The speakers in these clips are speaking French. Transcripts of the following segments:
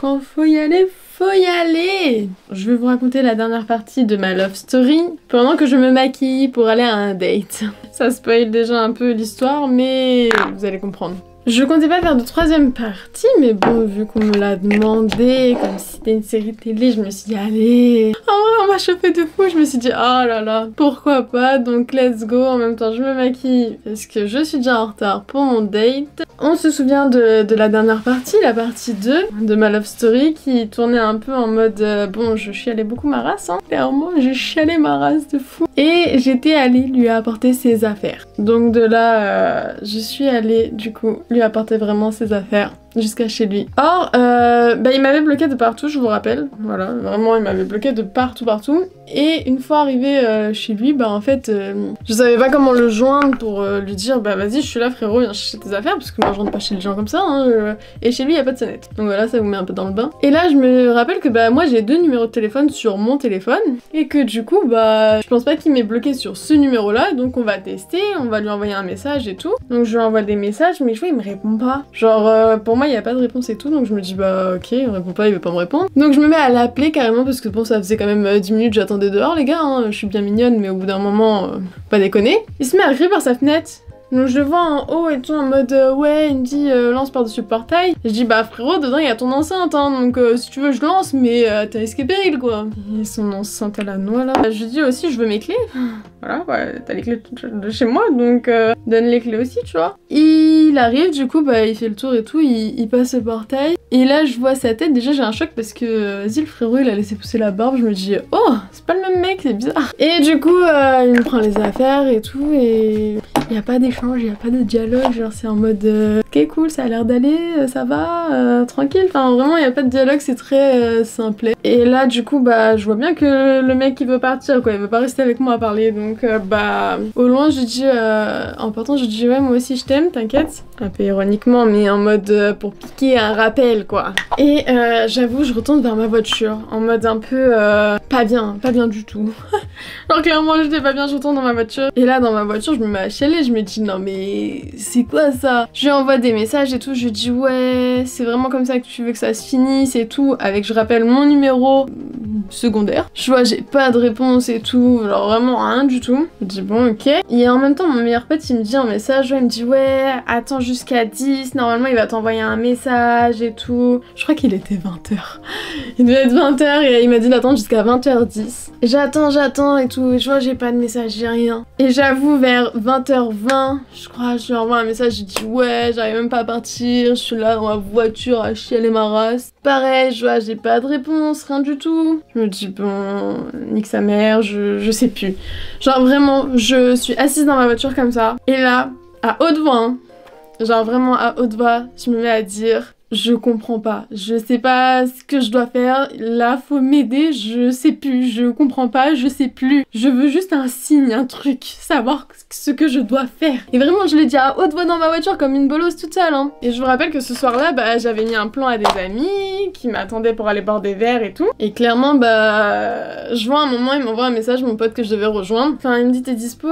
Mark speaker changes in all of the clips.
Speaker 1: Quand faut y aller, faut y aller. Je vais vous raconter la dernière partie de ma love story pendant que je me maquille pour aller à un date. Ça spoil déjà un peu l'histoire, mais vous allez comprendre. Je comptais pas faire de troisième partie, mais bon, vu qu'on me l'a demandé, comme si c'était une série télé, je me suis dit, allez. En vrai, on m'a chauffé de fou, je me suis dit, oh là là, pourquoi pas, donc let's go. En même temps, je me maquille parce que je suis déjà en retard pour mon date. On se souvient de la dernière partie, la partie 2 de ma love story, qui tournait un peu en mode, bon, je chialais beaucoup ma race, hein. Clairement, j'ai chialé ma race de fou. Et j'étais allée lui apporter ses affaires. Donc de là, je suis allée, du coup, lui apporter vraiment ses affaires jusqu'à chez lui. Or, il m'avait bloqué de partout, je vous rappelle. Voilà, vraiment, il m'avait bloqué de partout. Et une fois arrivé chez lui, en fait, je savais pas comment le joindre pour lui dire, vas-y, je suis là frérot, viens chercher tes affaires, parce que moi je rentre pas chez les gens comme ça, hein, et chez lui, y a pas de sonnette. Donc voilà, ça vous met un peu dans le bain. Et là, je me rappelle que moi j'ai 2 numéros de téléphone sur mon téléphone, et que du coup, je pense pas qu'il m'ait bloqué sur ce numéro-là, donc on va tester, on va lui envoyer un message et tout. Donc je lui envoie des messages, mais je vois, il me répond pas. Genre, pour moi, il y a pas de réponse et tout, donc je me dis, ok, il me répond pas, il veut pas me répondre. Donc je me mets à l'appeler carrément, parce que bon, ça faisait quand même 10 minutes, j'attendais dehors, les gars, hein, je suis bien mignonne, mais au bout d'un moment, pas déconner. Il se met à crier par sa fenêtre. Donc je le vois en haut et tout en mode ouais, il me dit lance par-dessus le portail. Je dis frérot, dedans il y a ton enceinte, hein, donc si tu veux je lance, mais t'as risqué péril quoi. Et son enceinte à la noix là. Je lui dis aussi je veux mes clés. Voilà, ouais, t'as les clés de chez moi, donc donne les clés aussi, tu vois. Il arrive, du coup, il fait le tour et tout, il passe le portail. Et là, je vois sa tête, déjà j'ai un choc parce que, vas-y, le frérot, il a laissé pousser la barbe, je me dis, oh, c'est pas le même mec, c'est bizarre. Et du coup, il me prend les affaires et tout, et il y a pas d'échange, il y a pas de dialogue, genre c'est en mode, ok, cool, ça a l'air d'aller, ça va, tranquille. Enfin, vraiment, il y a pas de dialogue, c'est très simple. Et là, du coup, je vois bien que le mec, il veut partir, quoi, il veut pas rester avec moi à parler, donc au loin je dis en partant je dis ouais moi aussi je t'aime t'inquiète, un peu ironiquement mais en mode pour piquer un rappel quoi. Et j'avoue je retourne vers ma voiture en mode un peu pas bien du tout. Alors clairement j'étais pas bien, je retourne dans ma voiture et là dans ma voiture je me mets à chialer, je me dis non mais c'est quoi ça. Je lui envoie des messages et tout, je lui dis ouais c'est vraiment comme ça que tu veux que ça se finisse et tout, avec je rappelle mon numéro secondaire. Je vois j'ai pas de réponse et tout, genre vraiment rien du tout. Je dis bon ok. Et en même temps mon meilleur pote il me dit en message, il me dit ouais attends jusqu'à 10, normalement il va t'envoyer un message et tout. Je crois qu'il était 20h. Il devait être 20h et il m'a dit d'attendre jusqu'à 20h10. J'attends et tout, et je vois j'ai pas de message, j'ai rien. Et j'avoue vers 20h20, je crois, je lui envoie un message, je dis ouais j'arrive même pas à partir, je suis là dans ma voiture à chialer ma race. Pareil, je vois j'ai pas de réponse, rien du tout. Je me dis bon, nique sa mère, je sais plus. Genre vraiment, je suis assise dans ma voiture comme ça, et là, à haute voix, hein, genre vraiment à haute voix, je me mets à dire je comprends pas, je sais pas ce que je dois faire, là faut m'aider, je sais plus, je comprends pas, je sais plus. Je veux juste un signe, un truc, savoir ce que je dois faire. Et vraiment je l'ai dit à haute voix dans ma voiture comme une bolosse toute seule, hein. Et je vous rappelle que ce soir-là, j'avais mis un plan à des amis qui m'attendaient pour aller boire des verres et tout. Et clairement, je vois un moment, il m'envoie un message, mon pote que je devais rejoindre. Enfin, il me dit t'es dispo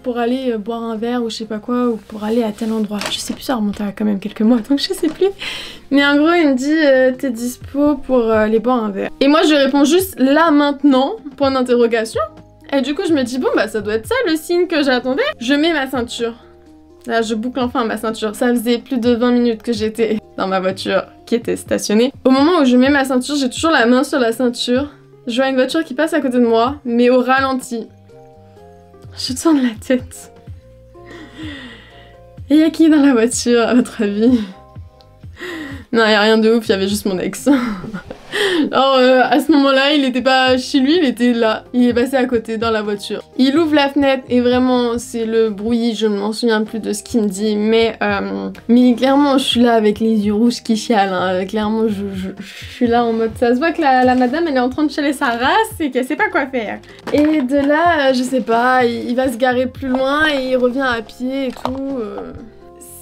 Speaker 1: pour aller boire un verre ou je sais pas quoi, ou pour aller à tel endroit. Je sais plus, ça remonte à quand même quelques mois, donc je sais plus. Mais en gros, il me dit t'es dispo pour aller boire un verre. Et moi, je lui réponds juste là maintenant, point d'interrogation. Et du coup, je me dis bon, ça doit être ça le signe que j'attendais. Je mets ma ceinture. Là, je boucle enfin ma ceinture. Ça faisait plus de 20 minutes que j'étais dans ma voiture qui était stationnée. Au moment où je mets ma ceinture, j'ai toujours la main sur la ceinture. Je vois une voiture qui passe à côté de moi, mais au ralenti. Je tourne la tête. Et y a qui dans la voiture, à votre avis? Non, y a rien de ouf, y avait juste mon ex. Alors à ce moment-là, il était pas chez lui, il était là. Il est passé à côté dans la voiture. Il ouvre la fenêtre et vraiment c'est le bruit, je ne m'en souviens plus de ce qu'il me dit, mais clairement je suis là avec les yeux rouges qui chialent, hein. Clairement je suis là en mode ça se voit que la madame elle est en train de chialer sa race et qu'elle sait pas quoi faire. Et de là, je sais pas, il va se garer plus loin et il revient à pied et tout.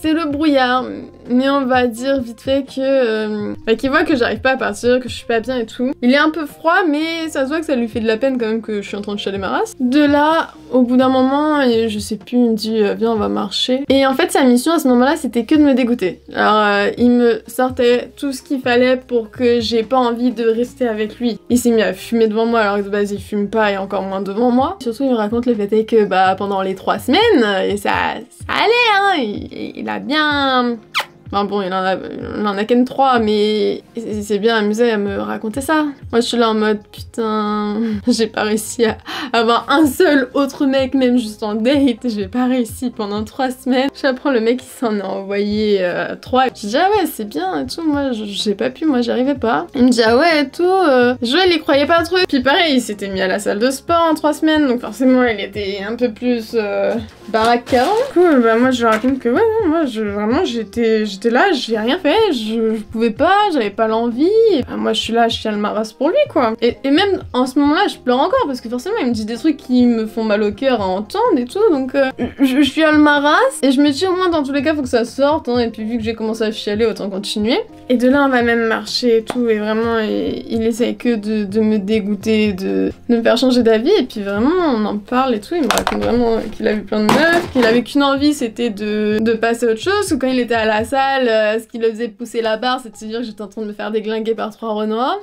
Speaker 1: c'est le brouillard. Mais on va dire vite fait que... qu'il voit que j'arrive pas à partir, que je suis pas bien et tout. Il est un peu froid, mais ça se voit que ça lui fait de la peine quand même que je suis en train de chialer ma race. De là, au bout d'un moment, je sais plus, il me dit viens on va marcher. Et en fait sa mission à ce moment-là c'était que de me dégoûter. Alors il me sortait tout ce qu'il fallait pour que j'ai pas envie de rester avec lui. Il s'est mis à fumer devant moi alors que de base il fume pas et encore moins devant moi. Surtout il me raconte le fait est que pendant les 3 semaines, et ça allait hein, il a bien... Enfin bon, il en a qu'une 3, mais il s'est bien amusé à me raconter ça. Moi, je suis là en mode, putain, j'ai pas réussi à avoir un seul autre mec, même juste en date. J'ai pas réussi pendant 3 semaines. J'apprends le mec, il s'en a envoyé 3. Je dis, ah ouais, c'est bien et tout. Moi, j'ai pas pu, moi, j'y arrivais pas. Il me dit, ah ouais et tout. Joël, il croyait pas trop. Puis pareil, il s'était mis à la salle de sport en 3 semaines, donc forcément, il était un peu plus baraque qu'avant. Cool, moi, je lui raconte que ouais, non, moi, vraiment, j'étais là, j'ai rien fait, je pouvais pas, j'avais pas l'envie. Moi je suis là, je chiale ma race pour lui quoi. Et même en ce moment-là, je pleure encore parce que forcément il me dit des trucs qui me font mal au cœur à entendre et tout. Donc je chiale ma race et je me dis au moins dans tous les cas faut que ça sorte. Hein, et puis vu que j'ai commencé à chialer, autant continuer. Et de là on va même marcher et tout. Et vraiment il essaye que de me dégoûter, de me faire changer d'avis. Et puis vraiment on en parle et tout. Il me raconte vraiment qu'il a vu plein de meufs, qu'il avait qu'une envie c'était de passer à autre chose. Ou quand il était à la salle, ce qui le faisait pousser la barre, c'est de se dire que j'étais en train de me faire déglinguer par 3 renois.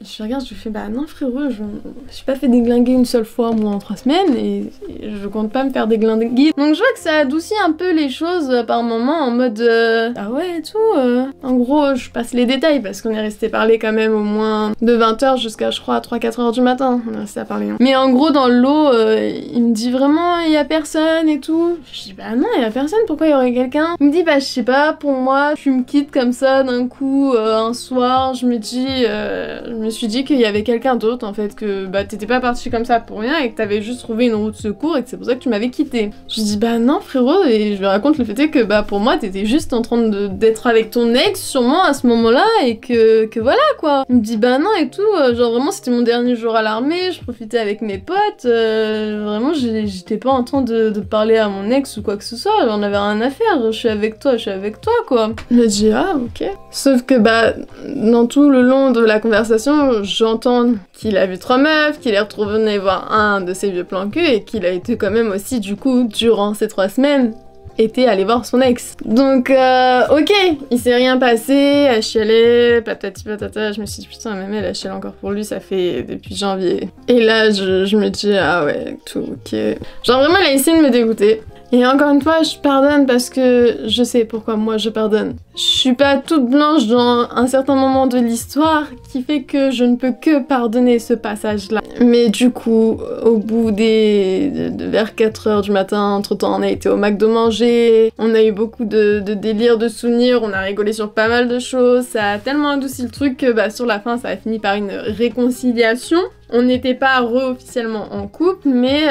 Speaker 1: Je regarde, je lui fais bah non frérot, je suis pas fait déglinguer une seule fois moi en 3 semaines et je compte pas me faire déglinguer. Donc je vois que ça adoucit un peu les choses par moment en mode ah ouais et tout. En gros je passe les détails parce qu'on est resté parler quand même au moins de 20h jusqu'à je crois 3-4 heures du matin. On est resté à parler. Hein. Mais en gros dans l'eau il me dit vraiment il y a personne et tout. Je dis bah non il y a personne, pourquoi il y aurait quelqu'un? Il me dit bah je sais pas, pour moi tu me quittes comme ça d'un coup un soir, je me dis je me suis dit qu'il y avait quelqu'un d'autre en fait, que t'étais pas parti comme ça pour rien et que t'avais juste trouvé une roue de secours et que c'est pour ça que tu m'avais quitté. Je dis bah non frérot, et je lui raconte le fait est que pour moi t'étais juste en train d'être avec ton ex sûrement à ce moment-là et que voilà quoi. Il me dit bah non et tout, genre vraiment c'était mon dernier jour à l'armée, je profitais avec mes potes, vraiment j'étais pas en train de parler à mon ex ou quoi que ce soit, j'en avais rien à faire, je suis avec toi quoi. Il me dit ah ok. Sauf que dans tout le long de la conversation, j'entends qu'il a vu 3 meufs, qu'il est retourné voir un de ses vieux plans cul et qu'il a été quand même aussi du coup durant ces 3 semaines était allé voir son ex. Donc ok, il s'est rien passé, elle chialait, patati patata, je me suis dit putain même elle chiale encore pour lui, ça fait depuis janvier. Et là je me dis ah ouais tout ok. Genre vraiment elle a essayé de me dégoûter. Et encore une fois, je pardonne parce que je sais pourquoi moi je pardonne. Je suis pas toute blanche dans un certain moment de l'histoire qui fait que je ne peux que pardonner ce passage-là. Mais du coup, au bout vers 4 heures du matin, entre-temps on a été au McDo manger, on a eu beaucoup de délires, de souvenirs, on a rigolé sur pas mal de choses, ça a tellement adouci le truc que sur la fin ça a fini par une réconciliation. On n'était pas officiellement en couple, mais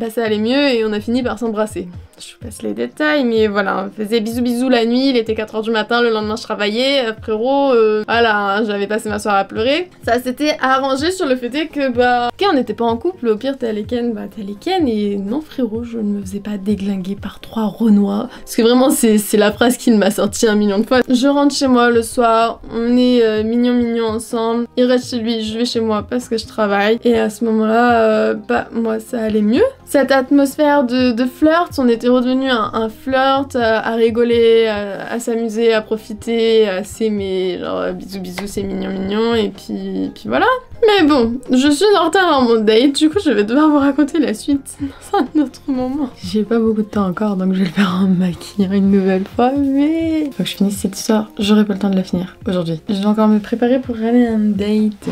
Speaker 1: ça allait mieux et on a fini par s'embrasser. Je vous passe les détails, mais voilà, on faisait bisous la nuit, il était 4h du matin, le lendemain je travaillais, frérot, voilà, j'avais passé ma soirée à pleurer. Ça s'était arrangé sur le fait que ok, on n'était pas en couple, au pire t'es Ken, t'es Ken, et non frérot, je ne me faisais pas déglinguer par 3 renois. Parce que vraiment, c'est la phrase qu'il m'a sorti 1 million de fois. Je rentre chez moi le soir, on est mignon ensemble, il reste chez lui, je vais chez moi parce que je travaille. Et à ce moment-là, moi ça allait mieux. Cette atmosphère de flirt, on était redevenu un flirt, à rigoler, à s'amuser, à profiter, à s'aimer, genre bisous c'est mignon, et puis voilà. Mais bon, je suis en retard à mon date, du coup je vais devoir vous raconter la suite dans un autre moment. J'ai pas beaucoup de temps encore, donc je vais le faire en maquillant une nouvelle fois, mais... Faut que je finisse cette histoire, j'aurai pas le temps de la finir aujourd'hui. Je dois encore me préparer pour aller à un date.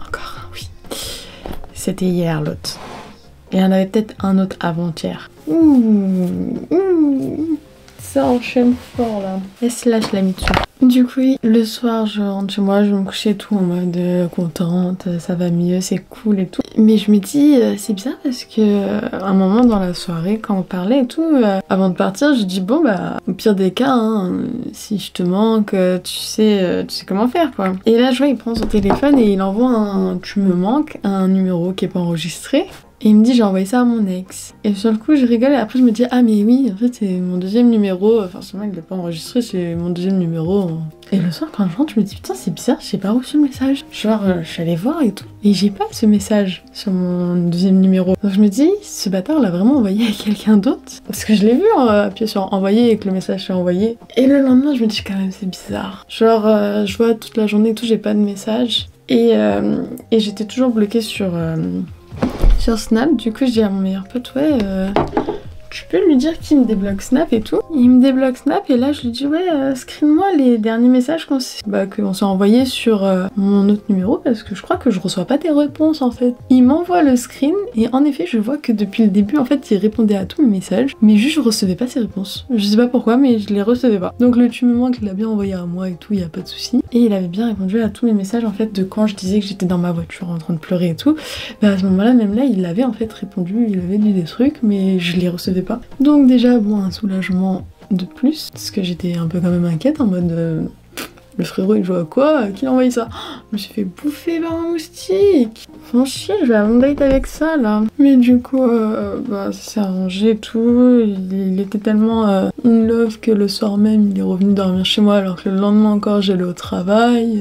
Speaker 1: Encore, oui. C'était hier l'autre. Et il y en avait peut-être un autre avant-hier. Ça enchaîne fort là. Et slash la dessus. Du coup, le soir, je rentre chez moi, je vais me coucher et tout en mode contente, ça va mieux, c'est cool et tout. Mais je me dis, c'est bizarre parce que à un moment dans la soirée, quand on parlait et tout, avant de partir, je dis bon au pire des cas, hein, si je te manque, tu sais comment faire quoi. Et là, je vois, il prend son téléphone et il envoie un tu me manques, un numéro qui est pas enregistré. Et il me dit j'ai envoyé ça à mon ex. Et sur le coup je rigole et après je me dis ah mais oui en fait c'est mon deuxième numéro, forcément il l'a pas enregistré, c'est mon deuxième numéro. Et le soir quand je rentre je me dis putain c'est bizarre, j'ai pas reçu le message. Genre je suis allée voir et tout. Et j'ai pas ce message sur mon deuxième numéro. Donc je me dis ce bâtard l'a vraiment envoyé à quelqu'un d'autre. Parce que je l'ai vu appuyer sur envoyer et que le message s'est envoyé. Et le lendemain je me dis quand même c'est bizarre. Genre je vois toute la journée et tout, j'ai pas de message. Et j'étais toujours bloquée sur Snap. Du coup je dis à mon meilleur pote ouais tu peux lui dire qu'il me débloque Snap et tout. Il me débloque Snap et là je lui dis ouais screen-moi les derniers messages qu'on s'est envoyés sur mon autre numéro parce que je crois que je reçois pas tes réponses en fait. Il m'envoie le screen et en effet je vois que depuis le début en fait il répondait à tous mes messages mais juste je recevais pas ses réponses. Je sais pas pourquoi mais je les recevais pas. Donc le tu me manques il l'a bien envoyé à moi et tout, y a pas de souci. Et il avait bien répondu à tous mes messages en fait de quand je disais que j'étais dans ma voiture en train de pleurer et tout. Bah à ce moment-là même là il avait en fait répondu, il avait dit des trucs mais je les recevais pas. Donc déjà bon un soulagement de plus parce que j'étais un peu quand même inquiète en mode le frérot il joue à quoi? Qui a envoyé ça? Je me suis fait bouffer par un moustique. Franchement je vais à mon date avec ça là. Mais du coup ça s'est arrangé et tout. Il était tellement in love que le soir même il est revenu dormir chez moi alors que le lendemain encore j'allais au travail.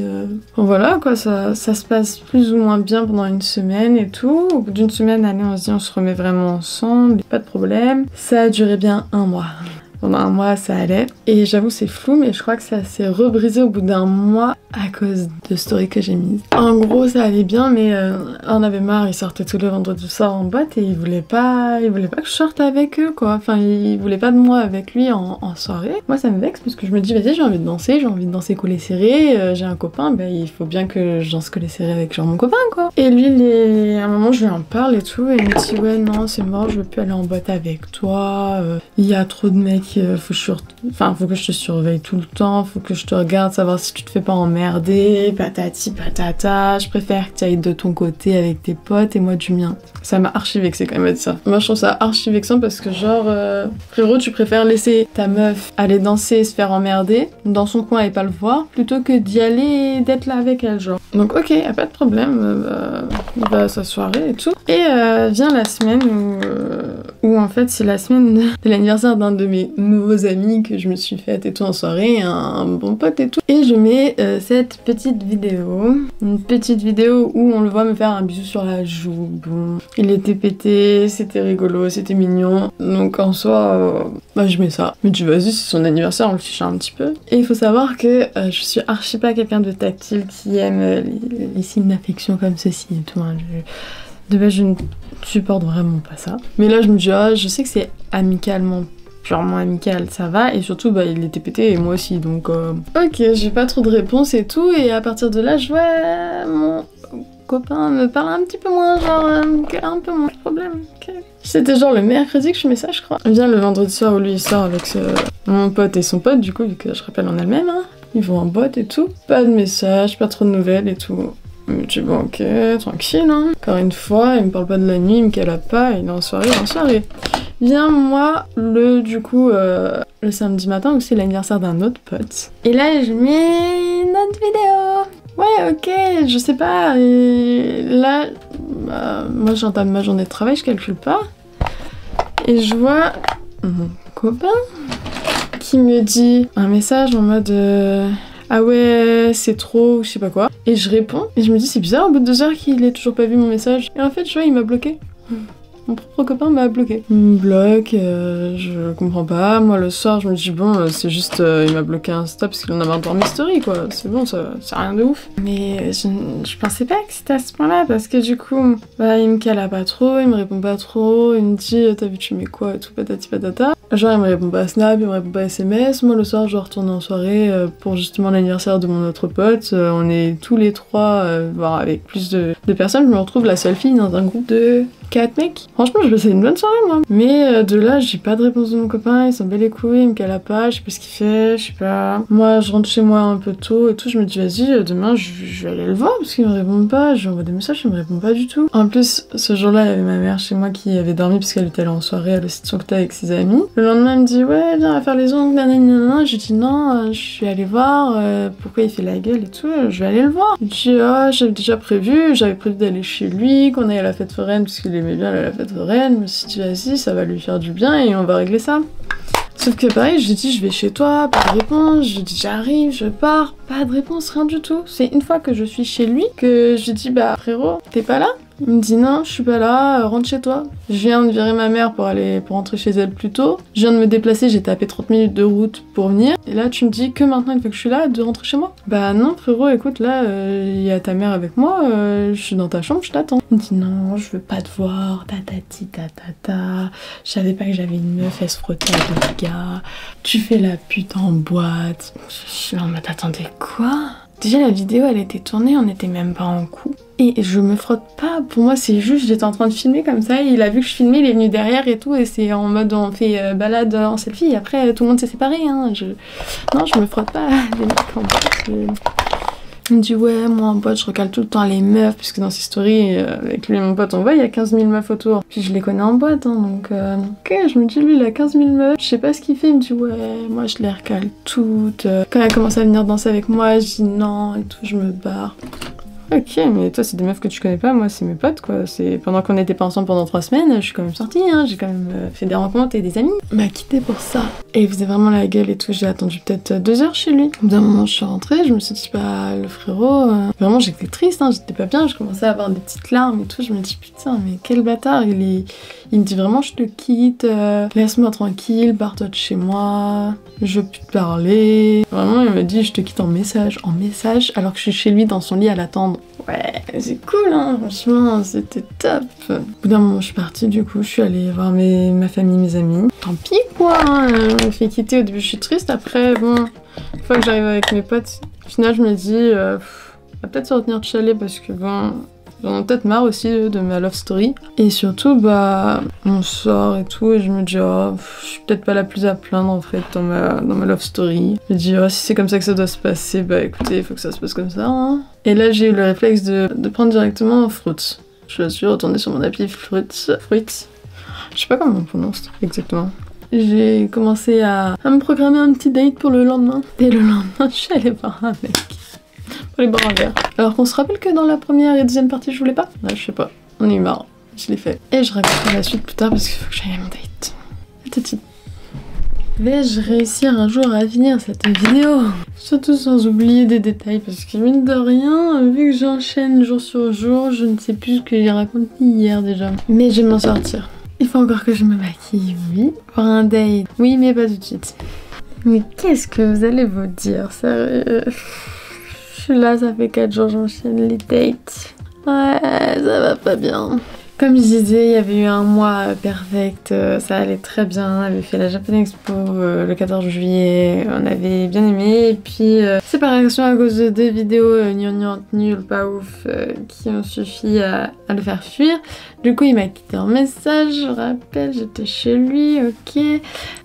Speaker 1: Bon, voilà quoi, ça se passe plus ou moins bien pendant une semaine et tout. Au bout d'une semaine, allez on se dit on se remet vraiment ensemble, pas de problème. Ça a duré bien un mois. Pendant un mois ça allait et j'avoue c'est flou mais je crois que ça s'est rebrisé au bout d'un mois à cause de stories que j'ai mises. En gros ça allait bien mais on avait marre, il sortait tous les vendredis soir en boîte et il voulait pas que je sorte avec eux quoi. Enfin il voulait pas de moi avec lui en soirée. Moi ça me vexe parce que je me dis vas-y j'ai envie de danser collé serré, j'ai un copain, il faut bien que je danse collé serré avec genre mon copain quoi. Et lui à un moment je lui en parle et tout et il me dit ouais non c'est mort je veux plus aller en boîte avec toi, il y a trop de mecs. Faut que je te surveille tout le temps, faut que je te regarde, savoir si tu te fais pas emmerder, patati patata, je préfère que tu ailles de ton côté avec tes potes et moi du mien. Ça m'a archi vexé quand il m'a dit ça. Moi je trouve ça archi vexant parce que genre, frérot tu préfères laisser ta meuf aller danser, se faire emmerder dans son coin et pas le voir, plutôt que d'y aller et d'être là avec elle genre. Donc ok, y a pas de problème, il va à sa soirée et tout. Et vient la semaine où en fait c'est la semaine de l'anniversaire d'un de mes nouveaux amis que je me suis faite et tout en soirée, un bon pote et tout. Et je mets cette petite vidéo, une petite vidéo où on le voit me faire un bisou sur la joue. Bon, il était pété, c'était rigolo, c'était mignon. Donc en soi, je mets ça. Mais tu vas-y, c'est son anniversaire, on le fiche un petit peu. Et il faut savoir que je suis archi pas quelqu'un de tactile qui aime les signes d'affection comme ceci et tout. Hein. De base, je ne supporte vraiment pas ça. Mais là, je me dis, je sais que c'est amicalement purement amical, ça va, et surtout il était pété et moi aussi, donc ok, j'ai pas trop de réponses et tout, et à partir de là, je vois mon copain me parle un petit peu moins, genre un peu moins de problème, ok. C'était genre le mercredi que je mets ça, je crois. Il vient le vendredi soir où lui il sort avec mon pote et son pote, du coup, vu que je rappelle on a le même, hein. Ils vont en boîte et tout, pas de messages, pas trop de nouvelles et tout. Je me dis bon ok, tranquille hein. Encore une fois, il me parle pas de la nuit, il me cala pas, il est en soirée, Vient moi le samedi matin où c'est l'anniversaire d'un autre pote. Et là je mets une autre vidéo. Ouais ok, je sais pas. Et là, moi j'entame ma journée de travail, je calcule pas. Et je vois mon copain qui me dit un message en mode ah ouais c'est trop ou je sais pas quoi. Et je réponds et je me dis c'est bizarre au bout de 2 heures qu'il ait toujours pas vu mon message. Et en fait je vois il m'a bloqué. Mon propre copain m'a bloqué. Il me bloque, je comprends pas. Moi le soir je me dis bon c'est juste il m'a bloqué Insta parce qu'il en a marre de voir mes stories quoi. C'est bon, ça c'est rien de ouf. Mais je pensais pas que c'était à ce point là parce que du coup il me cala pas trop, il me répond pas trop, il me dit t'as vu tu mets quoi et tout patati patata. Genre il me répond pas à Snap, il me répond pas à SMS. Moi le soir je dois retourner en soirée pour justement l'anniversaire de mon autre pote. On est tous les 3, voire avec plus de personnes. Je me retrouve la seule fille dans un groupe de 4 mecs. Franchement, je passais une bonne soirée, moi. Mais de là, j'ai pas de réponse de mon copain, il s'en bat les couilles, il me cala pas, je sais pas ce qu'il fait, je sais pas. Moi, je rentre chez moi un peu tôt et tout, je me dis, vas-y, demain, je vais aller le voir parce qu'il me répond pas, je lui envoie des messages, il me répond pas du tout. En plus, ce jour-là, il y avait ma mère chez moi qui avait dormi parce qu'elle était allée en soirée à l'Océan avec ses amis. Le lendemain, elle me dit, ouais, viens, on va faire les ongles, nanana. Je lui dis, non, je suis allée voir pourquoi il fait la gueule et tout, je vais aller le voir. Je dis, j'avais déjà prévu, j'avais prévu d'aller chez lui, qu'on aille à la fête foraine parce qu'il aimait bien aller à la fête foraine, je me suis dit vas-y, ça va lui faire du bien et on va régler ça. Sauf que pareil, je lui dis je vais chez toi, pas de réponse, je lui dis j'arrive, je pars, pas de réponse, rien du tout. C'est une fois que je suis chez lui que je lui dis bah frérot, t'es pas là? Il me dit non, je suis pas là, rentre chez toi. Je viens de virer ma mère pour rentrer chez elle plus tôt. Je viens de me déplacer, j'ai tapé 30 minutes de route pour venir. Et là tu me dis que maintenant une fois que je suis là, de rentrer chez moi. Bah non frérot, écoute là, il y a ta mère avec moi, je suis dans ta chambre, je t'attends. Il me dit non, je veux pas te voir, tatati tatata. Je savais pas que j'avais une meuf, elle se frottait à d'autres gars. Tu fais la pute en boîte. Je suis en mode attendez quoi? Déjà la vidéo elle était tournée, on était même pas en couple. Et je me frotte pas, pour moi c'est juste j'étais en train de filmer comme ça, et il a vu que je filmais, il est venu derrière et tout, et c'est en mode on fait balade en selfie, et après tout le monde s'est séparé, hein. Non, je me frotte pas les mecs en boîte. Il me dit ouais, moi en boîte je recale tout le temps les meufs, puisque dans ses stories, avec lui et mon pote on voit, il y a 15 000 meufs autour. Puis je les connais en boîte, hein, donc ok, je me dis lui il a 15 000 meufs, je sais pas ce qu'il fait, il me dit ouais, moi je les recale toutes. Quand elle commence à venir danser avec moi, je dis non et tout, je me barre. Ok, mais toi c'est des meufs que tu connais pas, moi c'est mes potes quoi. C'est pendant qu'on était pas ensemble pendant 3 semaines, je suis quand même sortie, hein. J'ai quand même fait des rencontres et des amis. Il m'a quitté pour ça. Et il faisait vraiment la gueule et tout, j'ai attendu peut-être 2 heures chez lui. Au bout d'un moment je suis rentrée, je me suis dit bah le frérot, vraiment j'étais triste, hein, j'étais pas bien, je commençais à avoir des petites larmes et tout, je me dis putain mais quel bâtard, il me dit vraiment je te quitte, laisse-moi tranquille, barre-toi de chez moi, je veux plus te parler. Vraiment il m'a dit je te quitte en message, alors que je suis chez lui dans son lit à l'attendre. Ouais, c'est cool hein, franchement, c'était top. Au bout d'un moment je suis partie, du coup je suis allée voir ma famille, mes amis. Tant pis quoi, hein, on m'a fait quitter, au début je suis triste, après bon, une fois que j'arrive avec mes potes, au final je me dis, on va peut-être se retenir de chialer parce que bon, j'en ai peut-être marre aussi de ma love story. Et surtout, bah, on sort et tout, et je me dis, oh, je suis peut-être pas la plus à plaindre en fait dans ma love story. Je me dis, oh, si c'est comme ça que ça doit se passer, bah écoutez, il faut que ça se passe comme ça, hein. Et là, j'ai eu le réflexe de prendre directement Fruits. Je suis retournée sur mon appli Fruits. Je sais pas comment on prononce exactement. J'ai commencé à me programmer un petit date pour le lendemain. Et le lendemain, je suis allée voir un mec. Pour les boire un verre. Alors qu'on se rappelle que dans la première et deuxième partie je voulais pas. Ouais, je sais pas, on est marre, je l'ai fait. Et je raconterai la suite plus tard parce qu'il faut que j'aille à mon date. Petit. Vais-je réussir un jour à finir cette vidéo? Surtout sans oublier des détails parce que mine de rien, vu que j'enchaîne jour sur jour, je ne sais plus ce que j'ai raconté hier déjà. Mais je vais m'en sortir. Il faut encore que je me maquille, oui. Pour un date, oui mais pas tout de suite. Mais qu'est-ce que vous allez vous dire, sérieux? Je suis là, ça fait 4 jours, j'enchaîne les dates. Ouais, ça va pas bien. Comme je disais, il y avait eu un mois perfect, ça allait très bien. On avait fait la Japan Expo le 14 juillet, on avait bien aimé. Et puis, séparation à cause de 2 vidéos gnangnantes, nulles, pas ouf, qui ont suffi à le faire fuir. Du coup, il m'a quitté en message, je rappelle, j'étais chez lui, ok.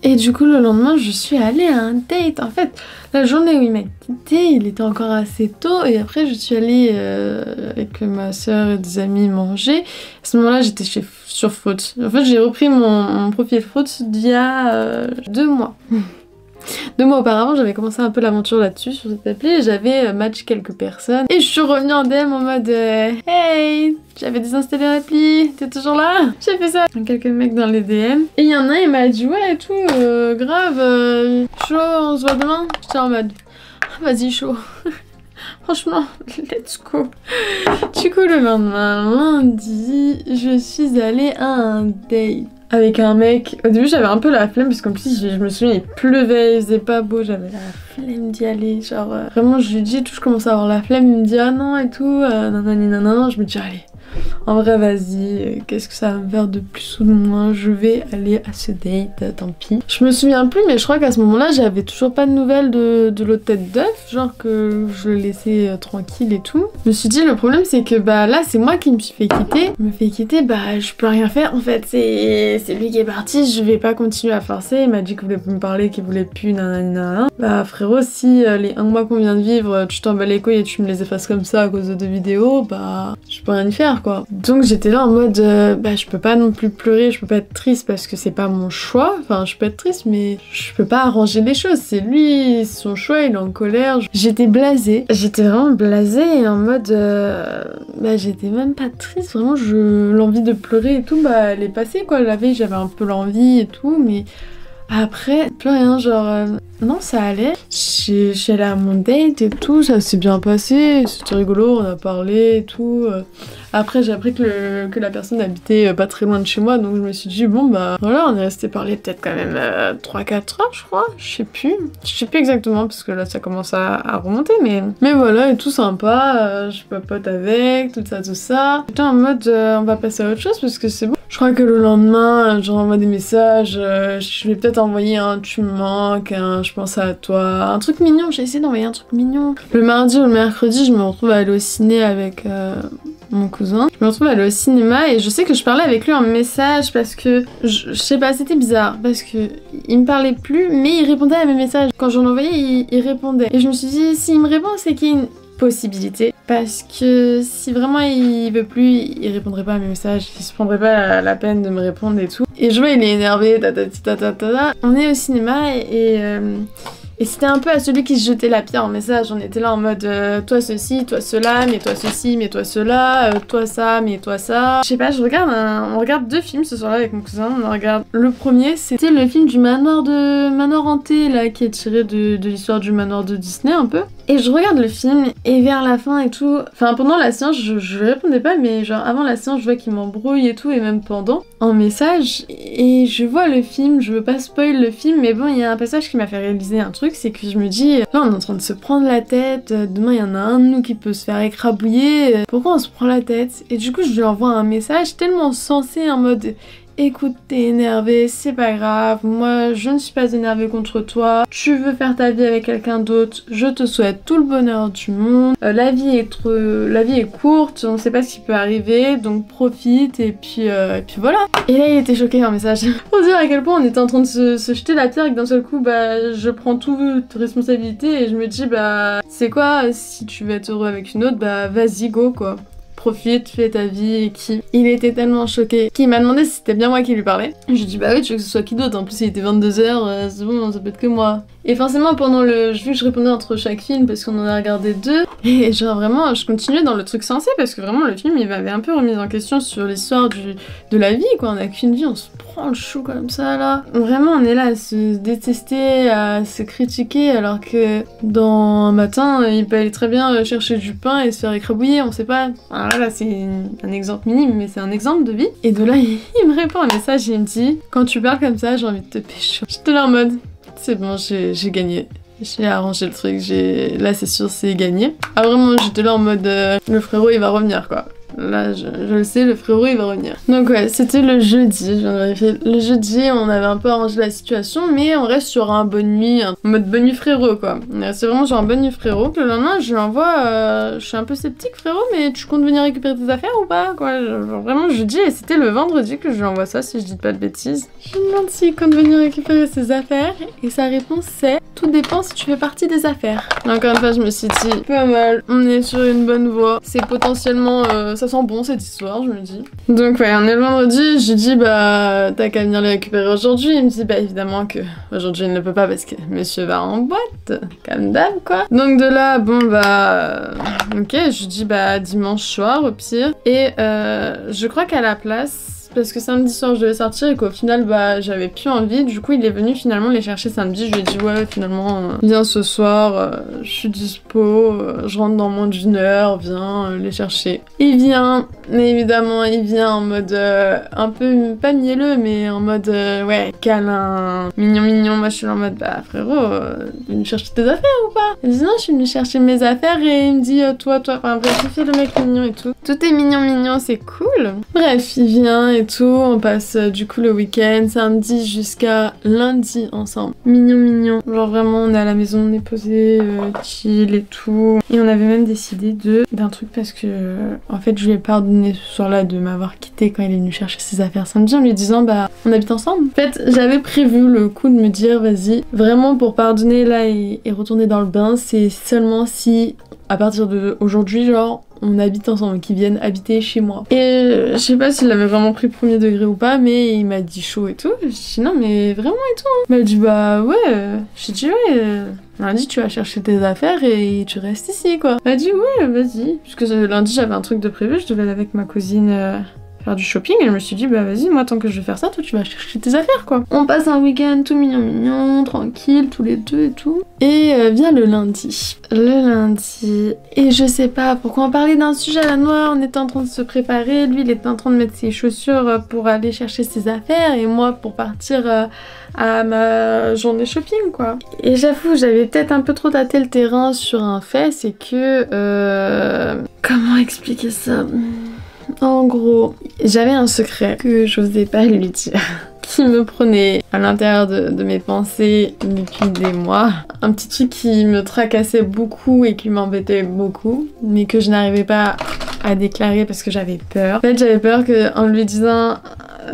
Speaker 1: Et du coup, le lendemain, je suis allée à un date. En fait, la journée où il m'a quitté, il était encore assez tôt. Et après, je suis allée avec ma soeur et des amis manger. À ce moment-là, j'étais sur Fruits. En fait, j'ai repris mon profil Fruits d'il y a 2 mois. 2 mois auparavant, j'avais commencé un peu l'aventure là-dessus, sur cette appli, et j'avais match quelques personnes. Et je suis revenue en DM en mode hey, j'avais désinstallé l'appli, t'es toujours là? J'ai fait ça. Quelques mecs dans les DM. Et il y en a un, il m'a dit ouais et tout, grave, chaud, on se voit demain. J'étais en mode vas-y, chaud. Franchement, let's go. Du coup, le lendemain, lundi, je suis allée à un date avec un mec. Au début, j'avais un peu la flemme, parce qu'en plus, je me souviens, il pleuvait, il faisait pas beau, j'avais la flemme d'y aller. Genre, vraiment, je lui dis et tout, je commence à avoir la flemme, il me dit ah non et tout, nanani nanana. Je me dis allez, en vrai, vas-y, qu'est-ce que ça va me faire de plus ou de moins? Je vais aller à ce date, tant pis. Je me souviens plus, mais je crois qu'à ce moment-là, j'avais toujours pas de nouvelles de l'autre tête d'œuf, genre que je le laissais tranquille et tout. Je me suis dit, le problème, c'est que bah là, c'est moi qui me suis fait quitter. Me fait quitter, bah je peux rien faire en fait. C'est lui qui est parti, je vais pas continuer à forcer. Il m'a dit qu'il voulait plus me parler, qu'il voulait plus, nanana. Bah frérot, si les 1 mois qu'on vient de vivre, tu t'en bats les couilles et tu me les effaces comme ça à cause de 2 vidéos, bah je peux rien y faire. quoi. Donc j'étais là en mode bah je peux pas non plus pleurer, je peux pas être triste parce que c'est pas mon choix. Enfin je peux être triste mais je peux pas arranger les choses, c'est lui, son choix, il est en colère. J'étais blasée, j'étais vraiment blasée et en mode bah j'étais même pas triste, vraiment l'envie de pleurer et tout bah elle est passée quoi. La veille j'avais un peu l'envie et tout mais après plus rien, genre non ça allait. Je suis allée à mon date et tout, ça s'est bien passé, c'était rigolo, on a parlé et tout. Après j'ai appris que la personne habitait pas très loin de chez moi, donc je me suis dit bon bah voilà, on est resté parler peut-être quand même 3-4 heures je crois, je sais plus exactement parce que là ça commence à remonter mais voilà et tout sympa, je papote avec, tout ça. J'étais en mode on va passer à autre chose parce que c'est bon. Je crois que le lendemain j'envoie des messages, je vais peut-être envoyer un tu me manques, un je pense à toi, un truc mignon, j'ai essayé d'envoyer un truc mignon. Le mardi ou le mercredi je me retrouve à aller au ciné avec mon cousin. Je me retrouve à aller au cinéma et je sais que je parlais avec lui en message parce que je sais pas, c'était bizarre parce que il me parlait plus mais il répondait à mes messages. Quand j'en envoyais il répondait et je me suis dit s'il me répond c'est qu'il y a une possibilité parce que si vraiment il veut plus il répondrait pas à mes messages, il se prendrait pas la peine de me répondre et tout. Et je vois il est énervé, on est au cinéma et c'était un peu à celui qui se jetait la pierre en message. On était là en mode toi ceci, toi cela, mais toi ceci, mais toi cela, toi ça, mais toi ça. Je sais pas, on regarde 2 films ce soir-là avec mon cousin. On regarde le premier, c'était le film du manoir hanté là qui est tiré de l'histoire du manoir de Disney un peu. Et je regarde le film et vers la fin et tout, enfin pendant la séance je répondais pas mais genre avant la séance je vois qu'il m'embrouille et tout et même pendant en message et je vois le film, je veux pas spoil le film mais bon il y a un passage qui m'a fait réaliser un truc, c'est que je me dis là on est en train de se prendre la tête, demain il y en a un de nous qui peut se faire écrabouiller, pourquoi on se prend la tête? Et du coup je lui envoie un message tellement sensé en mode écoute, t'es énervé, c'est pas grave, moi je ne suis pas énervée contre toi, tu veux faire ta vie avec quelqu'un d'autre, je te souhaite tout le bonheur du monde, la vie est courte, on sait pas ce qui peut arriver, donc profite et puis voilà. Et là il était choqué en message. Pour dire à quel point on était en train de se jeter la pierre et que d'un seul coup bah je prends toute responsabilité et je me dis bah c'est quoi, si tu veux être heureux avec une autre bah vas-y go quoi. Profite, fais ta vie et qui. Il était tellement choqué qu'il m'a demandé si c'était bien moi qui lui parlais. Je lui ai dit bah oui tu veux que ce soit qui d'autre, en plus il était 22h, c'est bon ça peut être que moi. Et forcément pendant vu que je répondais entre chaque film parce qu'on en a regardé 2 et genre vraiment je continuais dans le truc sensé parce que vraiment le film il m'avait un peu remis en question sur l'histoire de la vie quoi, on a qu'une vie, on se prend le chou comme ça là. Vraiment on est là à se détester, à se critiquer alors que dans un matin il peut aller très bien chercher du pain et se faire écrabouiller, on sait pas. Alors là c'est un exemple minime mais c'est un exemple de vie. Et de là il me répond un message et il me dit quand tu parles comme ça j'ai envie de te pécho. J'étais là en mode c'est bon j'ai gagné. J'ai arrangé le truc, là c'est sûr c'est gagné. Ah vraiment j'étais là en mode le frérot il va revenir quoi. Là je le sais, le frérot il va revenir. Donc ouais c'était le jeudi, je viens de vérifier. Le jeudi on avait un peu arrangé la situation mais on reste sur un bonne nuit, en mode bonne nuit frérot quoi. C'est vraiment sur un bonne nuit frérot. Le lendemain je lui envoie, je suis un peu sceptique frérot mais tu comptes venir récupérer tes affaires ou pas quoi. Genre, vraiment jeudi et c'était le vendredi que je lui envoie ça si je dis pas de bêtises. Je lui demande s'il compte venir récupérer ses affaires et sa réponse c'est tout dépend si tu fais partie des affaires. Encore une fois je me suis dit pas mal, on est sur une bonne voie, c'est potentiellement ça sent bon cette histoire je me dis. Donc ouais on est le vendredi, je lui dis bah t'as qu'à venir les récupérer aujourd'hui. Il me dit bah évidemment que aujourd'hui il ne peut pas parce que monsieur va en boîte, comme d'hab quoi. Donc de là bon bah ok je lui dis bah dimanche soir au pire et je crois qu'à la place parce que samedi soir je devais sortir et qu'au final bah j'avais plus envie, du coup il est venu finalement les chercher samedi. Je lui ai dit ouais finalement viens ce soir, je suis dispo, je rentre dans moins d'une heure, viens les chercher. Il vient, mais évidemment il vient en mode un peu pas mielleux mais en mode ouais câlin, mignon. Moi je suis là en mode bah frérot t'es venu chercher tes affaires ou pas? Il dit non je suis venu chercher mes affaires et il me dit toi enfin bref il fait le mec mignon et tout. Tout est mignon c'est cool. Bref il vient et tout, on passe du coup le week-end, samedi jusqu'à lundi ensemble. Mignon. Genre vraiment on est à la maison, on est posé, chill et tout. Et on avait même décidé d'un truc parce que en fait je lui ai pardonné ce soir-là de m'avoir quitté quand il est venu chercher ses affaires samedi en lui disant bah on habite ensemble. En fait j'avais prévu le coup de me dire vas-y vraiment pour pardonner là et retourner dans le bain c'est seulement si à partir d'aujourd'hui genre on habite ensemble, qu'ils viennent habiter chez moi. Et je sais pas s'il l'avait vraiment pris premier degré ou pas, mais il m'a dit chaud et tout. Je dis non mais vraiment et tout. Il m'a dit bah ouais. J'ai dit ouais. Lundi tu vas chercher tes affaires et tu restes ici quoi. Il m'a dit ouais vas-y. Puisque lundi j'avais un truc de prévu, je devais aller avec ma cousine faire du shopping et je me suis dit bah vas-y moi tant que je vais faire ça toi tu vas chercher tes affaires quoi. On passe un week-end tout mignon tranquille tous les deux et tout. Et vient le lundi. Et je sais pas pourquoi on parlait d'un sujet à la noix, on était en train de se préparer, lui il était en train de mettre ses chaussures pour aller chercher ses affaires et moi pour partir à ma journée shopping quoi. Et j'avoue j'avais peut-être un peu trop tâté le terrain sur un fait, c'est que comment expliquer ça? En gros, j'avais un secret que j'osais pas lui dire, qui me prenait à l'intérieur de mes pensées depuis des mois. Un petit truc qui me tracassait beaucoup et qui m'embêtait beaucoup, mais que je n'arrivais pas à déclarer parce que j'avais peur. En fait, j'avais peur qu'en lui disant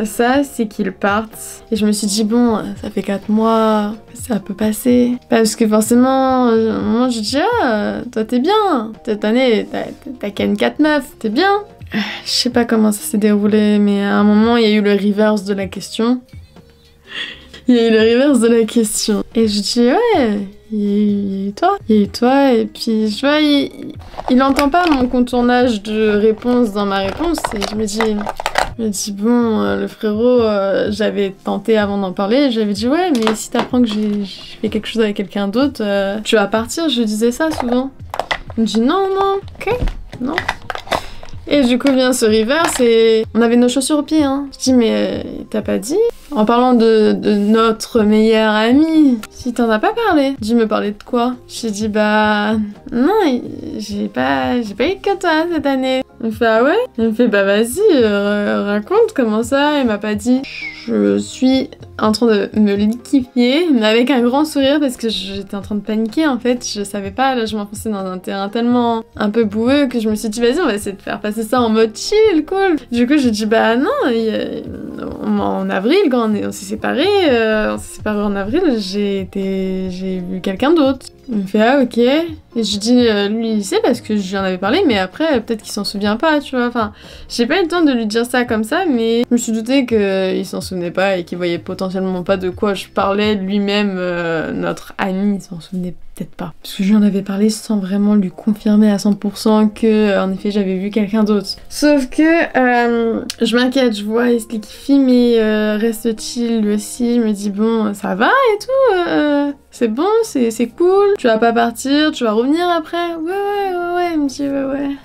Speaker 1: ça, c'est qu'il parte. Et je me suis dit, bon, ça fait 4 mois, ça peut passer. Parce que forcément, moi je dis, ah, toi t'es bien. Cette année, t'as ken 4 meufs, t'es bien. Je sais pas comment ça s'est déroulé, mais à un moment, il y a eu le reverse de la question. Et je dis, ouais, il y a eu toi. Et puis, je vois, il entend pas mon contournage de réponse dans ma réponse. Et je me dis, bon, le frérot, j'avais tenté avant d'en parler. J'avais dit, ouais, mais si t'apprends que j'ai fait quelque chose avec quelqu'un d'autre, tu vas partir. Je disais ça souvent. Il me dit, non, ok, non. Et du coup vient ce reverse et on avait nos chaussures aux pieds hein. Je dis mais t'as pas dit? En parlant de notre meilleur ami, si t'en as pas parlé. Il me parlait de quoi? J'ai dit bah non j'ai pas eu que toi cette année. Il me fait ah ouais? Il me fait bah vas-y raconte comment ça. Il m'a pas dit. Je suis en train de me liquéfier, mais avec un grand sourire parce que j'étais en train de paniquer en fait. Je savais pas, là je m'enfonçais dans un terrain tellement un peu boueux que je me suis dit vas-y on va essayer de faire passer ça en mode chill, cool. Du coup j'ai dit bah non, en avril quand on s'est séparés, en avril, j'ai vu quelqu'un d'autre. Il me fait ah ok. Et je dis lui il sait parce que je lui en avais parlé mais après peut-être qu'il s'en souvient pas tu vois. Enfin j'ai pas eu le temps de lui dire ça comme ça mais je me suis doutée qu'il s'en souvenait pas et qu'il voyait potentiellement pas de quoi je parlais lui-même. Notre ami il s'en souvenait peut-être pas. Parce que je lui en avais parlé sans vraiment lui confirmer à 100% que en effet j'avais vu quelqu'un d'autre. Sauf que je m'inquiète, je vois il se liquéfie mais reste chill lui aussi. Il me dit bon ça va et tout c'est bon, c'est cool, tu vas pas partir, tu vas revenir après? Ouais, il me dit ouais.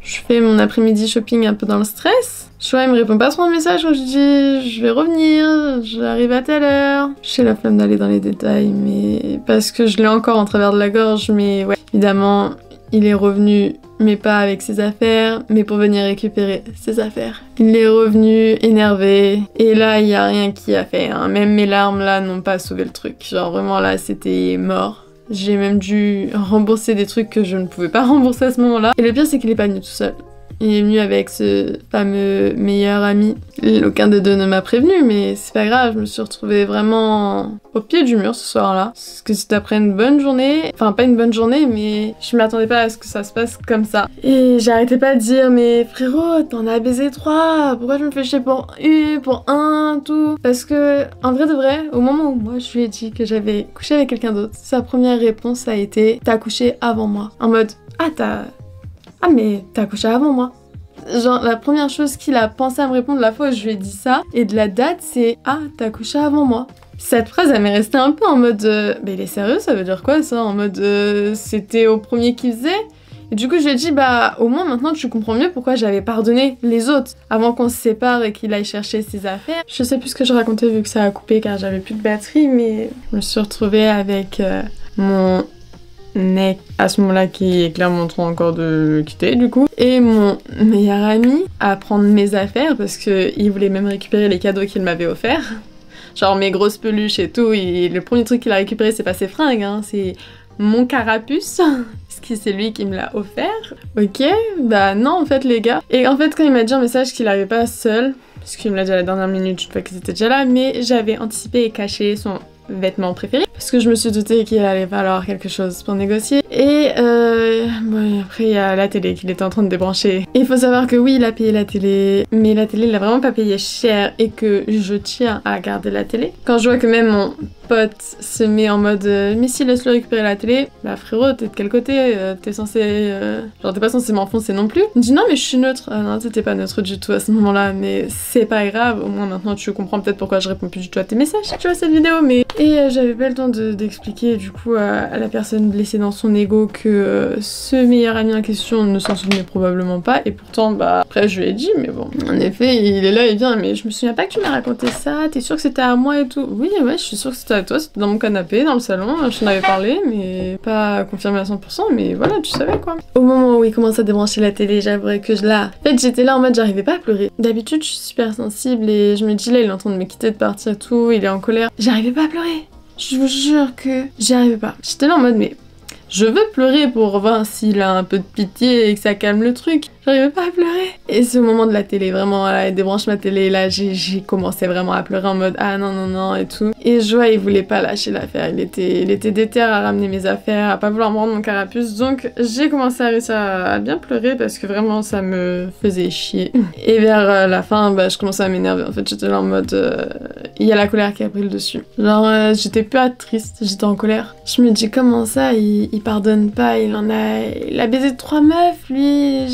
Speaker 1: Je fais mon après-midi shopping un peu dans le stress. Je vois, il me répond pas trop en message quand je dis je vais revenir, j'arrive à telle heure. J'ai la flemme d'aller dans les détails, mais parce que je l'ai encore en travers de la gorge, mais ouais, évidemment, il est revenu, mais pas avec ses affaires, mais pour venir récupérer ses affaires. Il est revenu énervé, et là, il y a rien qui a fait, hein. Même mes larmes, là, n'ont pas sauvé le truc. Genre, vraiment, là, c'était mort. J'ai même dû rembourser des trucs que je ne pouvais pas rembourser à ce moment-là. Et le pire, c'est qu'il est pas venu tout seul. Il est venu avec ce fameux meilleur ami. Aucun des deux ne m'a prévenu, mais c'est pas grave, je me suis retrouvée vraiment au pied du mur ce soir-là. Parce que c'était après une bonne journée, enfin pas une bonne journée, mais je m'attendais pas à ce que ça se passe comme ça. Et j'arrêtais pas de dire, mais frérot, t'en as baisé 3, pourquoi je me fais chier pour un, tout? Parce que, en vrai de vrai, au moment où moi je lui ai dit que j'avais couché avec quelqu'un d'autre, sa première réponse a été, t'as couché avant moi. En mode, ah mais t'as couché avant moi. Genre la première chose qu'il a pensé à me répondre la fois où je lui ai dit ça, et de la date c'est ah t'as couché avant moi. Cette phrase elle m'est restée un peu en mode mais il est sérieux, ça veut dire quoi ça? En mode c'était au premier qu'il faisait. Et du coup je lui ai dit bah au moins maintenant tu comprends mieux pourquoi j'avais pardonné les autres avant qu'on se sépare et qu'il aille chercher ses affaires. Je sais plus ce que je racontais vu que ça a coupé car j'avais plus de batterie, mais je me suis retrouvée avec mon mec à ce moment-là qui est clairement en train encore de le quitter du coup, et mon meilleur ami à prendre mes affaires parce que il voulait même récupérer les cadeaux qu'il m'avait offerts, genre mes grosses peluches et tout. Et le premier truc qu'il a récupéré c'est pas ses fringues hein, c'est mon carapuce parce que c'est lui qui me l'a offert. Ok, bah non en fait les gars. Et en fait quand il m'a dit un message qu'il arrivait pas seul, parce qu'il me l'a dit à la dernière minute, je sais pas qu'ils étaient déjà là, mais j'avais anticipé et caché son vêtement préféré parce que je me suis doutée qu'il allait falloir quelque chose pour négocier. Et bon, après il y a la télé qu'il était en train de débrancher. Et il faut savoir que oui, il a payé la télé, mais la télé il a vraiment pas payé cher et que je tiens à garder la télé. Quand je vois que même mon pote se met en mode mais si laisse-le récupérer la télé, bah frérot t'es de quel côté, t'es censé genre t'es pas censé m'enfoncer non plus. Il me dit non mais je suis neutre. Non t'étais pas neutre du tout à ce moment là, mais c'est pas grave, au moins maintenant tu comprends peut-être pourquoi je réponds plus du tout à tes messages tu vois cette vidéo. Mais et j'avais pas le temps d'expliquer du coup à la personne blessée dans son ego que ce meilleur ami en question ne s'en souvenait probablement pas, et pourtant bah après je lui ai dit mais bon en effet il est là et vient mais je me souviens pas que tu m'as raconté ça, t'es sûr que c'était à moi et tout. Oui ouais je suis sûre que c'était à toi, c'était dans mon canapé dans le salon, je t'en avais parlé mais pas confirmé à 100%, mais voilà tu savais quoi. Au moment où il commence à débrancher la télé, j'avouerais que là en fait j'étais là en mode j'arrivais pas à pleurer. D'habitude je suis super sensible et je me dis là il est en train de me quitter, de partir et tout, il est en colère, j'arrivais pas à pleurer. Je vous jure que j'y arrivais pas. J'étais là en mode mais je veux pleurer pour voir s'il a un peu de pitié et que ça calme le truc. J'arrivais pas à pleurer. Et c'est au moment de la télé, vraiment, là, il débranche ma télé, là, j'ai commencé vraiment à pleurer en mode ah non, non, non, et tout. Et Joa, il voulait pas lâcher l'affaire, il était déter à ramener mes affaires, à pas vouloir me rendre mon carapuce. Donc j'ai commencé à réussir à bien pleurer parce que vraiment ça me faisait chier. Et vers la fin, bah, je commençais à m'énerver. En fait, j'étais là en mode il y a la colère qui a pris le dessus. Genre, j'étais pas triste, j'étais en colère. Je me dis comment ça, il pardonne pas, il a baisé 3 meufs, lui.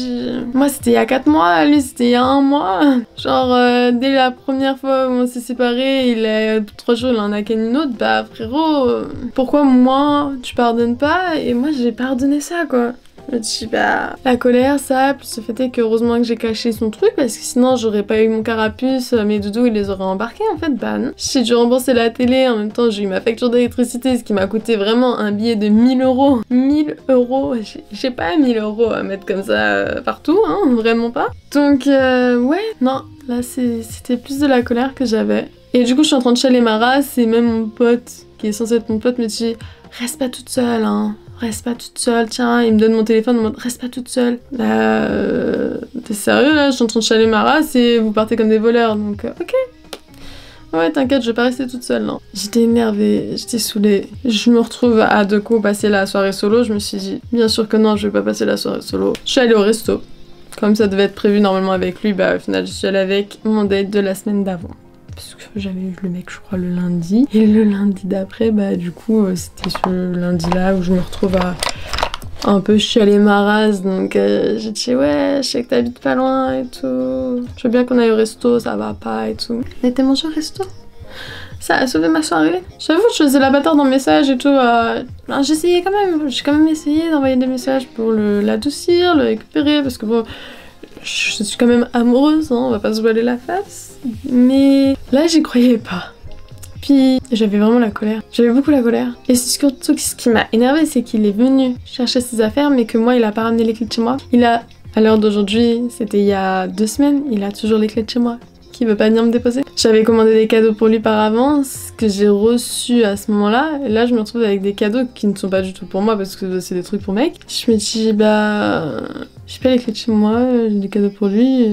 Speaker 1: Moi c'était il y a 4 mois, lui c'était il y a 1 mois. Genre dès la première fois où on s'est séparés, il a 3 jours il en a qu'une une autre. Bah frérot, pourquoi moi tu pardonnes pas et moi j'ai pardonné ça quoi. Je me dis bah la colère ça, plus le fait est que heureusement que j'ai caché son truc parce que sinon j'aurais pas eu mon carapuce, mes doudous ils les auraient embarqués en fait. Bah non, j'ai dû rembourser la télé, en même temps j'ai eu ma facture d'électricité, ce qui m'a coûté vraiment un billet de 1000 euros. 1000 euros, j'ai pas 1000 euros à mettre comme ça partout, hein, vraiment pas. Donc ouais, non, là c'était plus de la colère que j'avais. Et du coup je suis en train de chialer ma race et même mon pote, qui est censé être mon pote, me dit reste pas toute seule hein. Reste pas toute seule, tiens, il me donne mon téléphone en mode reste pas toute seule. Là, t'es sérieux là, je suis en train de chialer ma race et vous partez comme des voleurs, donc ok. Ouais, t'inquiète, je vais pas rester toute seule, non. J'étais énervée, j'étais saoulée. Je me retrouve à deux coups passer la soirée solo, je me suis dit, bien sûr que non, je vais pas passer la soirée solo. Je suis allée au resto. Comme ça devait être prévu normalement avec lui, bah au final je suis allée avec mon date de la semaine d'avant. Parce que j'avais eu le mec je crois le lundi, et le lundi d'après bah du coup c'était ce lundi là où je me retrouve à un peu chialer ma race, donc j'ai dit ouais je sais que t'habites pas loin et tout, je veux bien qu'on aille au resto, ça va pas et tout. On était mangé au resto, ça a sauvé ma soirée. J'avoue je faisais la bâtarde dans le message et tout, j'essayais quand même, j'ai quand même essayé d'envoyer des messages pour l'adoucir, le récupérer, parce que bon je suis quand même amoureuse, hein, on va pas se voiler la face. Mais là, j'y croyais pas. Puis, j'avais vraiment la colère. J'avais beaucoup la colère. Et surtout, ce qui m'a énervé, c'est qu'il est venu chercher ses affaires, mais que moi, il a pas ramené les clés de chez moi. Il a, à l'heure d'aujourd'hui, c'était il y a 2 semaines, il a toujours les clés de chez moi. Qui veut pas venir me déposer. J'avais commandé des cadeaux pour lui par avance, que j'ai reçus à ce moment-là. Et là, je me retrouve avec des cadeaux qui ne sont pas du tout pour moi, parce que c'est des trucs pour mec. Je me dis, bah... j'ai pas les clés de chez moi, j'ai des cadeaux pour lui,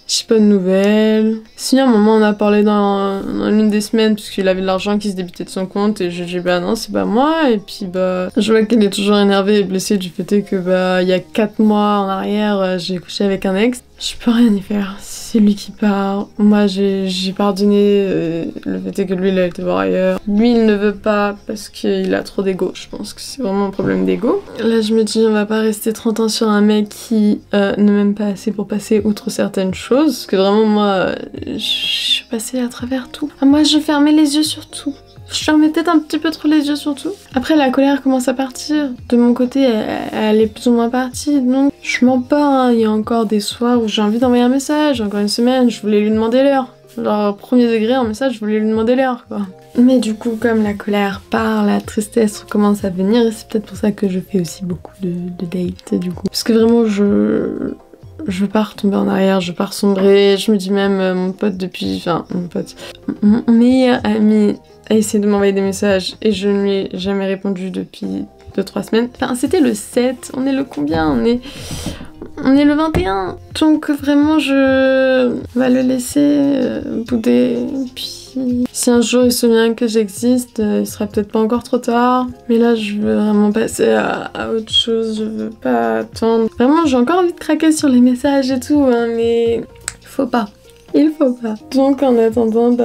Speaker 1: j'ai pas de nouvelles. Si à un moment on a parlé dans l'une des semaines puisqu'il avait de l'argent qui se débitait de son compte et je dis bah non c'est pas moi, et puis bah je vois qu'il est toujours énervé et blessé du fait que bah il y a 4 mois en arrière j'ai couché avec un ex. Je peux rien y faire, c'est lui qui part. Moi j'ai pardonné le fait est que lui il a été voir ailleurs. Lui il ne veut pas parce qu'il a trop d'ego, je pense que c'est vraiment un problème d'ego. Là je me dis on va pas rester 30 ans sur un mec qui ne m'aime pas assez pour passer outre certaines choses. Parce que vraiment moi je suis passée à travers tout. Moi je fermais les yeux sur tout. Je fermais peut-être un petit peu trop les yeux sur tout. Après la colère commence à partir. De mon côté elle est plus ou moins partie. Donc je mens pas, hein. Il y a encore des soirs où j'ai envie d'envoyer un message. Encore une semaine je voulais lui demander l'heure. Genre premier degré en message je voulais lui demander l'heure quoi. Mais du coup comme la colère part, la tristesse commence à venir. Et c'est peut-être pour ça que je fais aussi beaucoup de dates du coup. Parce que vraiment je veux pas retomber en arrière, je veux pas ressombrer. Je me dis même mon pote depuis... Enfin mon pote... Mon meilleur ami a essayé de m'envoyer des messages et je ne lui ai jamais répondu depuis 2-3 semaines. Enfin c'était le 7, on est le combien? On est le 21. Donc vraiment je vais le laisser bouder. Puis si un jour il se souvient que j'existe, il sera peut-être pas encore trop tard. Mais là, je veux vraiment passer à autre chose. Je veux pas attendre. Vraiment, j'ai encore envie de craquer sur les messages et tout, hein, mais il faut pas. Il faut pas. Donc en attendant,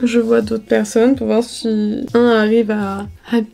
Speaker 1: je vois d'autres personnes pour voir si un arrive à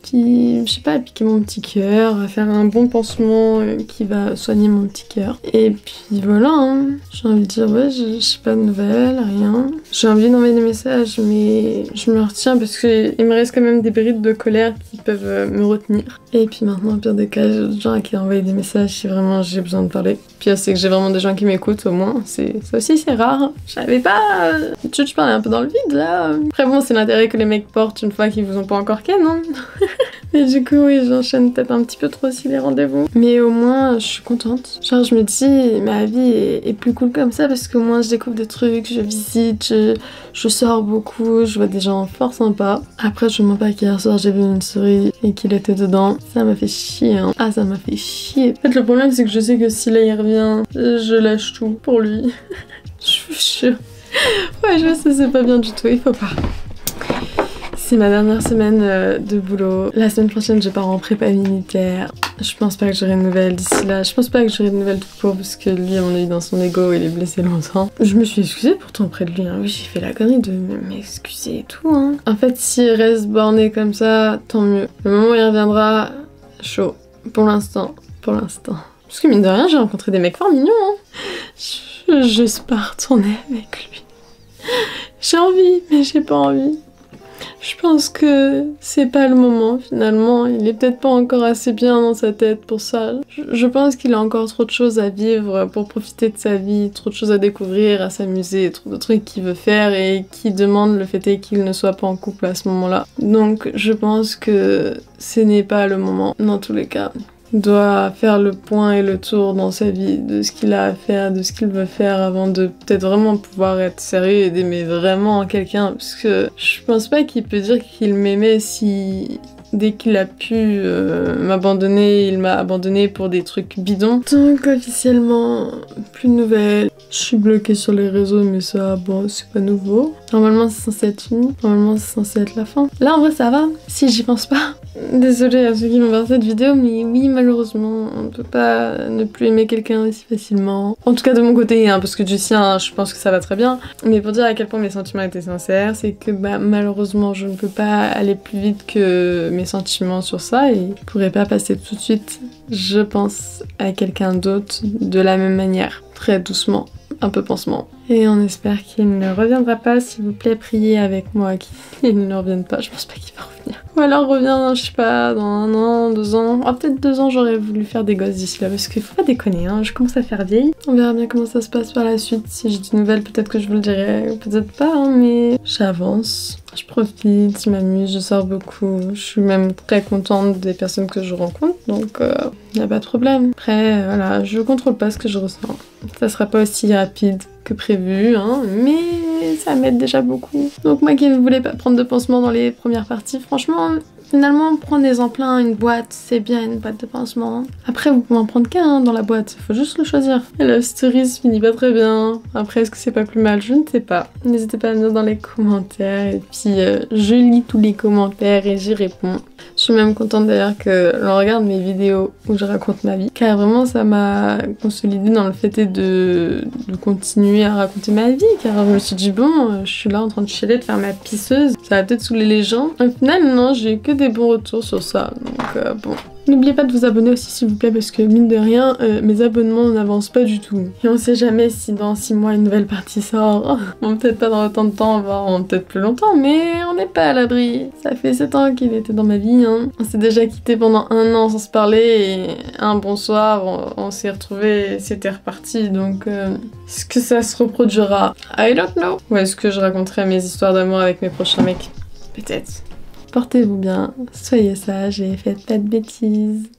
Speaker 1: piquer mon petit cœur, à faire un bon pansement qui va soigner mon petit cœur. Et puis voilà, hein. J'ai envie de dire, ouais, je sais pas de nouvelles, rien. J'ai envie d'envoyer des messages, mais je me retiens parce qu'il me reste quand même des brides de colère qui peuvent me retenir. Et puis maintenant, au pire des cas, j'ai d'autres gens à qui envoyer des messages si vraiment j'ai besoin de parler. Pire, c'est que j'ai vraiment des gens qui m'écoutent au moins. Ça aussi, c'est rare. J'avais pas... Je parlais un peu dans le vide, là. Après bon, c'est l'intérêt que les mecs portent une fois qu'ils vous ont pas encore ken, hein. Mais du coup, oui, j'enchaîne peut-être un petit peu trop aussi les rendez-vous. Mais au moins, je suis contente. Genre, je me dis, ma vie est plus cool comme ça parce qu'au moins, je découvre des trucs, je visite, je sors beaucoup, je vois des gens fort sympas. Après, je mens pas qu'hier soir, j'ai vu une souris et qu'il était dedans. Ça m'a fait chier, hein. Ah, ça m'a fait chier. En fait, le problème, c'est que je sais que si là, il revient, je lâche tout pour lui. Je ouais, je sais, c'est pas bien du tout, il faut pas. C'est ma dernière semaine de boulot. La semaine prochaine, je pars en prépa militaire. Je pense pas que j'aurai de nouvelles d'ici là. Je pense pas que j'aurai de nouvelles tout court parce que lui, à mon avis, dans son ego, il est blessé longtemps. Je me suis excusée pourtant auprès de lui. Hein. Oui, j'ai fait la connerie de m'excuser et tout. Hein. En fait, s'il reste borné comme ça, tant mieux. Le moment où il reviendra, chaud. Pour l'instant. Parce que mine de rien, j'ai rencontré des mecs fort mignons. Hein. J'ose pas retourner avec lui. J'ai envie, mais j'ai pas envie. Je pense que c'est pas le moment finalement, il est peut-être pas encore assez bien dans sa tête pour ça. Je pense qu'il a encore trop de choses à vivre pour profiter de sa vie, trop de choses à découvrir, à s'amuser, trop de trucs qu'il veut faire et qui demandent le fait est qu'il ne soit pas en couple à ce moment-là. Donc je pense que ce n'est pas le moment dans tous les cas. Il doit faire le point et le tour dans sa vie de ce qu'il a à faire, de ce qu'il veut faire avant de peut-être vraiment pouvoir être sérieux et d'aimer vraiment quelqu'un. Parce que je pense pas qu'il peut dire qu'il m'aimait si dès qu'il a pu m'abandonner, il m'a abandonné pour des trucs bidons. Donc officiellement, plus de nouvelles. Je suis bloquée sur les réseaux mais ça, bon, c'est pas nouveau. Normalement c'est censé être fini, normalement c'est censé être la fin. Là en vrai ça va, si j'y pense pas. Désolée à ceux qui vont voir cette vidéo, mais oui, malheureusement, on peut pas ne plus aimer quelqu'un aussi facilement. En tout cas de mon côté, hein, parce que du sien, je pense que ça va très bien. Mais pour dire à quel point mes sentiments étaient sincères, c'est que malheureusement, je ne peux pas aller plus vite que mes sentiments sur ça et je pourrais pas passer tout de suite, je pense, à quelqu'un d'autre de la même manière, très doucement. Un peu pansement. Et on espère qu'il ne reviendra pas. S'il vous plaît, priez avec moi qu'il ne revienne pas. Je pense pas qu'il va revenir. Ou alors revient, je sais pas, dans 1 an, 2 ans. Ah, peut-être 2 ans, j'aurais voulu faire des gosses d'ici là. Parce qu'il faut pas déconner, hein. Je commence à faire vieille. On verra bien comment ça se passe par la suite. Si j'ai des nouvelles, peut-être que je vous le dirai. Peut-être pas, hein, mais j'avance. Je profite, je m'amuse, je sors beaucoup. Je suis même très contente des personnes que je rencontre. Donc, y a pas de problème. Après, voilà, je contrôle pas ce que je ressens. Ça sera pas aussi rapide que prévu, hein, mais ça m'aide déjà beaucoup. Donc moi qui ne voulais pas prendre de pansement dans les premières parties, franchement, finalement, prenez-en plein, une boîte, c'est bien une boîte de pansement. Après, vous pouvez en prendre qu'un dans la boîte, faut juste le choisir. Et la story se finit pas très bien. Après, est-ce que c'est pas plus mal? Je ne sais pas. N'hésitez pas à me dire dans les commentaires, et puis je lis tous les commentaires et j'y réponds. Je suis même contente d'ailleurs que l'on regarde mes vidéos où je raconte ma vie, car vraiment ça m'a consolidée dans le fait de continuer à raconter ma vie, car je me suis dit bon, je suis là en train de chiller, de faire ma pisseuse, ça va peut-être saouler les gens. Au final non, j'ai eu que des bons retours sur ça, donc bon. N'oubliez pas de vous abonner aussi s'il vous plaît parce que mine de rien, mes abonnements n'avancent pas du tout. Et on sait jamais si dans 6 mois une nouvelle partie sort. Bon peut-être pas dans autant de temps, voire peut-être plus longtemps, mais on n'est pas à l'abri. Ça fait 7 ans qu'il était dans ma vie, hein. On s'est déjà quitté pendant 1 an sans se parler et un bon soir on s'est retrouvés et c'était reparti. Donc est-ce que ça se reproduira? I don't know. Ou est-ce que je raconterai mes histoires d'amour avec mes prochains mecs? Peut-être. Portez-vous bien, soyez sages et faites pas de bêtises.